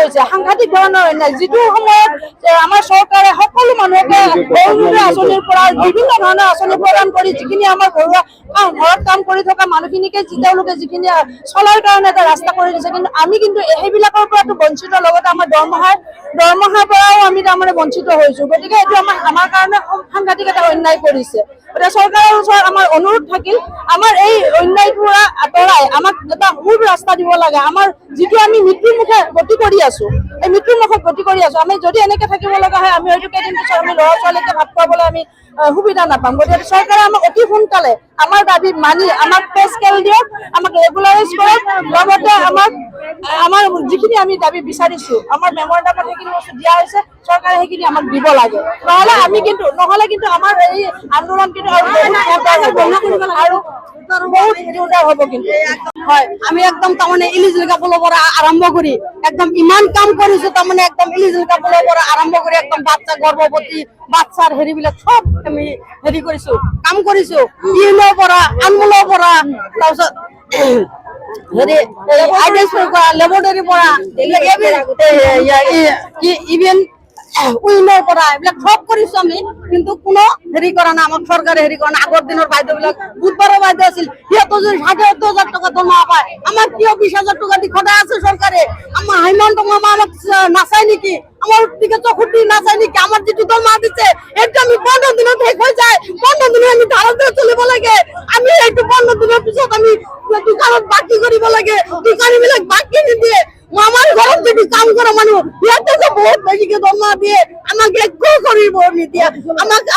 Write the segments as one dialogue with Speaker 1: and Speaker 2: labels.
Speaker 1: হৈছে, সাংঘাতিক ধৰণৰ অন্যায়। যিটো সময়ত আমাৰ চৰকাৰে সকলো মানুহকে অৰুণোদয় আঁচনিৰ পৰা বিভিন্ন ধৰণৰ আঁচনি প্ৰদান কৰি যিখিনি আমাৰ ঘৰুৱা ঘৰত কাম কৰি থকা মানুহখিনিকে তেওঁলোকে যিখিনি চলাৰ কাৰণে এটা ৰাস্তা কৰি দিছে, কিন্তু আমি কিন্তু সেইবিলাকৰ পৰাতো বঞ্চিত, লগতে আমাৰ দৰমহাৰ পৰাও আমি তাৰমানে বঞ্চিত হৈছো। গতিকে এইটো আমাৰ কাৰণে সাংঘাতিক এটা অন্যায় কৰিছে। গতিকে চৰকাৰৰ ওচৰত আমাৰ অনুৰোধ থাকিল, আমাৰ এই অন্যায়ৰ পৰা আঁতৰাই আমাক এটা মূল ৰাস্তা দিব লাগে। আমাৰ যিটো আমি মৃত্যুৰ মুখে গতি কৰি আছো, এই মৃত্যুৰ মুখত গতি কৰি আছো, আমি যদি এনেকে থাকিব লগা হয় আমি হয়তো কেইদিন পিছত আমি ল'ৰা ছোৱালীকে ভাত খুৱাবলৈ আমি সুবিধা নাপাম। গতিকে চৰকাৰে আমাক অতি সোনকালে আমাৰ দাবী মানি আমাক পে স্কেল দিয়ক, আমাক ৰেগুলাৰাইজ কৰক, লগতে আমাৰ যিখিনি আমি দাবী বিচাৰিছো আমাৰ মেমৰেণ্ডামত সেইখিনি বস্তু দিয়া হৈছে, চৰকাৰে সেইখিনি আমাক দিব লাগে। নহলে কিন্তু আমাৰ এই আন্দোলন কিন্তু আৰু বহুত জোৰদাৰ হ'ব। কিন্তু
Speaker 2: হয়, আমি একদম তাৰমানে ইলিজিল কাপোৰৰ পৰা আৰম্ভ কৰি একদম ইমান কাম কৰিছো, তাৰমানে একদম ইলিজিল কাপোৰৰ পৰা আৰম্ভ কৰি একদম বাচ্চা গৰ্ভৱতী বাচ্চাৰ হেৰিবিলাক চব আমি হেৰি কৰিছো, কাম কৰিছো। ইউনৰ পৰা আনমোলৰ পৰা তাৰপিছত হেৰি লেবৰেটৰীৰ পৰা ইভেন উইনৰ পৰা এইবিলাক চব কৰিছো আমি, কিন্তু কোনো হেৰি কৰা নাই, আমাক চৰকাৰে হেৰি কৰা নাই। আগৰ দিনৰ বাইদেউ বিলাক বুধবাৰৰ বাইদেউ আছিল, সিহঁতো যদি ৭০,০০০ টকা দৰমহা পায়, আমাৰ কিয় ২০,০০০ টকা দি সদায় আছে চৰকাৰে? আমাৰ হিমন্ত মামা আমাক নাচায় নেকি? আমাৰ দিকে চকুত দি নাচায় নেকি? আমাৰ যিটো দৰমহা দিছে সেইটো আমি ১৫ দিনত শেষ হৈ যায়, ১৫ দিনত আমি ধাৰত চলিব লাগে। আমি এইটো ১৫ দিনৰ পিছত আমি দোকানত বাকী কৰিব লাগে, দোকানী বিলাক বাকী নিদিয়ে। আমাৰ ঘৰত যদি কাম কৰা মানুহ সিহঁতে বহুত বেছিকে দৰমহা দিয়ে, আমাক একো কৰিব নিদিয়ে।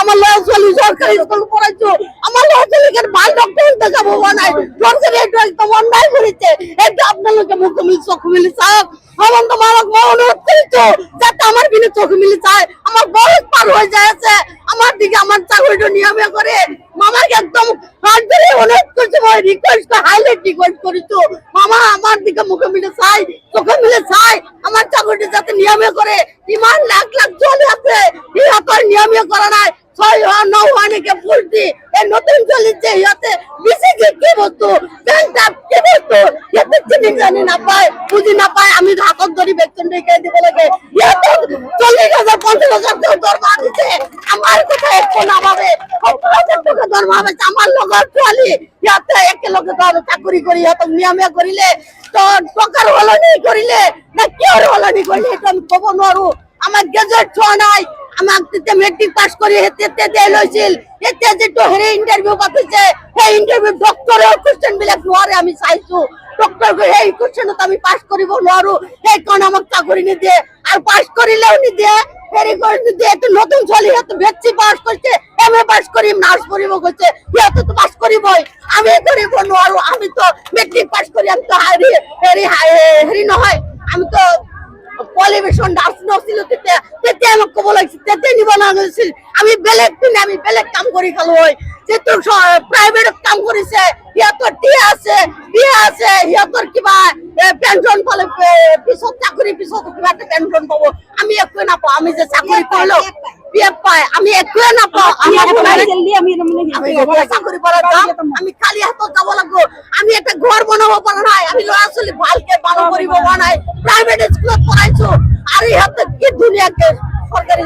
Speaker 2: আমাৰ ল'ৰা ছোৱালী চৰকাৰী স্কুল পঢ়াইছো, আমাৰ ল'ৰা ছোৱালীক ভাল ডক্টৰ দেখাব পৰা নাই। চৰকাৰে এইটো একদম অন্যায় কৰিছে। এইটো আপোনালোকে মুখ চকু মিলি চাওক। হেমন্ত মামাক মই অনুৰোধ কৰিছো যাতে আমাৰ পিনে চকু মিলি চাই। আমাৰ বয়স পাৰ হৈ যাই আছে, আমাৰ দিকে আমাৰ চাকৰিটো নিয়মীয়া কৰে। মামাক একদম অনুৰোধ কৰিছো, মই রিকোয়েস্ট হাইলাইট রিকোয়েস্ট কৰিছো, মামা আমাৰ দিকে মুখে মিলে চাই, চোখে মিলে চাই, আমাৰ চাকৰিটো যাতে নিয়মীয়া কৰে। ইমান লাখ লাখ চলি আছে, সিহঁতৰ নিয়মীয়া কৰা নাই। ৬ ৯ এনেকে ফুলটি এই নতুন চলিছে, সিহঁতে বিশেষকে কি বস্তু ব্যাংক কি বস্তু সিহঁতে চিনি জানি নাপায়, বুঝি নাপায়। আমি হাতত ধৰি ভেকচিন দেখাই দিব লাগে। সিহঁতৰ ৪০,০০০ ৫০,০০০ দৰমহা দিছে, আমাৰ কথা একো নাভাবে। ৭০,০০০ টকা দৰমহা পাইছে আমাৰ লগৰ ছোৱালী, সিহঁতে একেলগে চাকৰি কৰি সিহঁতক নিয়মীয়া কৰিলে তো টকাৰ সলনি কৰিলে না কিহৰ সলনি কৰিলে সেইটো আমি ক'ব নোৱাৰো। আমাৰ গেজেট চোৱা নাই, আমাক তেতিয়া মেট্ৰিক পাছ কৰি তেতিয়া লৈছিল। এতিয়া যিটো হেৰি ইণ্টাৰভিউ পাতিছে সেই ইণ্টাৰভিউ ডক্টৰৰ কুৱেশ্যন বিলাক নোৱাৰে, আমি চাইছো। ডক্টৰ সেই কুৱেশ্যনত আমি পাছ কৰিব নোৱাৰো, সেইকাৰণে আমাক চাকৰি নিদিয়ে। আৰু পাছ কৰিলেও নিদিয়ে, হেৰি কৰি নিদিয়ে। এইটো নতুন ছোৱালী সিহঁতে ভেটচি পাছ কৰিছে, MA পাছ কৰিম নাৰ্ছ পঢ়িব গৈছে, সিহঁতেতো পাছ কৰিবই, আমি কৰিব নোৱাৰো। আমিতো মেট্ৰিক পাছ কৰি আমিতো হেৰি নহয়, আমিতো কোৱালিফিকেশ্যন নাৰ্ছ নছিলো। তেতিয়া আমাক ক'ব লাগিছিল, তেতিয়া নিব নালাগিছিল। আমি বেলেগ পিনে আমি বেলেগ কাম কৰি খালো হয়। যিটো প্ৰাইভেটত কাম কৰিছে সিহঁতৰ টিয়া আছে, বিয়া আছে, সিহঁতৰ কিবা পেঞ্চন পালে পিছত চাকৰি পিছত কিবা এটা পেঞ্চন পাব, আমি একোৱে নাপাওঁ। আমি যে চাকৰি কৰিলো PF পায়, আমি একোৱে নাপাওঁ। আমাৰ চাকৰি পৰা যাম, আমি খালি হাতত যাব লাগিব। আমি এটা ঘৰ বনাব পৰা নাই, আমি ল'ৰা ছোৱালী ভালকে মানুহ কৰিব পৰা নাই। প্ৰাইভেট স্কুলত পঢ়াইছো আৰু সিহঁতে কি ধুনীয়াকে সরকারি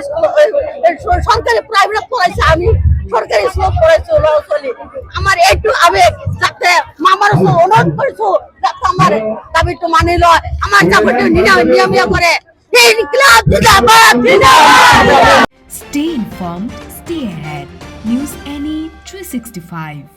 Speaker 2: সরকারি প্রাইভেট পড়াইছে, আমি সরকারি স্কুল পড়াইছো ল'ৰা ছোৱালী। আমার এইটো আবেগ যাতে মামার অনুরোধ করছো যাতে আমার দাবিটো মানি লয়, আমার চাকরিটা নিয়মীয়া করে।
Speaker 3: Stay informed, stay ahead. News NE 365.